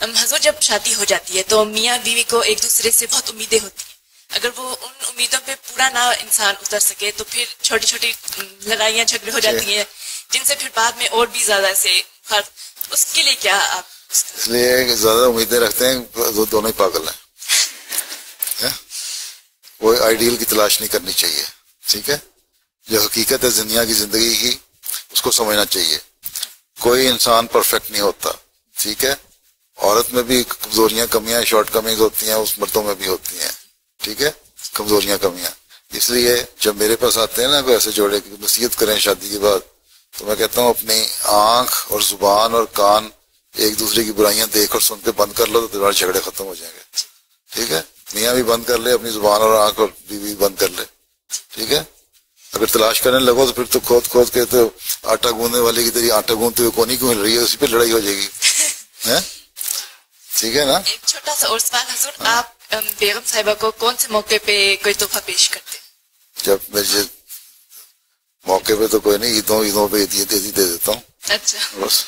حضور جب شادی ہو جاتی ہے تو میاں بیوی کو ایک دوسرے سے بہت امیدیں ہوتی ہیں. اگر وہ ان امیدوں پہ پورا نہ انسان اتر سکے تو پھر چھوٹی چھوٹی لڑائیاں جھگڑے ہو جاتی ہیں جن سے پھر بعد میں اور بھی زیادہ سے اس کے لیے کیا آپ اس لیے کہ زیادہ امیدیں رکھتے ہیں وہ دونوں ہی پاگل ہیں. وہ آئیڈیل کی تلاش نہیں کرنی چاہیے. ٹھیک ہے, جو حقیقت ہے دنیا کی زندگی کی اس کو سمجھنا چاہیے. کوئی انسان پرفیکٹ نہیں ہوتا. ٹھیک ہے, عورت میں بھی کمزوریاں کمیاں شارٹ کمنگز ہوتی ہیں, اس مردوں میں بھی ہوتی ہیں. ٹھیک ہے, کمزوریاں کمیاں. اس لیے جب میرے پاس آتے ہیں نا کوئی ایسے جوڑے کی نصیحت کریں شادی کے بعد, تو میں کہتا ہوں اپنی آنکھ اور زبان اور کان ایک دوسرے کی برائیاں دیکھ اور سن کے بند کر لو تو تمہارے جھگڑے ختم ہو جائیں گے. ٹھیک ہے, میاں بھی بند کر لے اپنی زبان اور آنکھ, اور بیوی بند کر لے. ٹھیک ہے, اگر تلاش کرنے لگو تو پھر تو کھود کھود کے تو آٹا گوندنے والے کی طرح آٹا گوندتے ہوئے کونی کیوں ہل رہی ہے, اسی پہ لڑائی ہو جائے گی. ٹھیک ہے نا. ایک چھوٹا سا اور سوال حضور, آپ بیگم صاحبہ کو کون سے موقع پہ کوئی تحفہ پیش کرتے ہیں؟ جب مجھے موقع پہ تو کوئی نہیں, عیدوں پہ دے دیتا ہوں. اچھا, بس.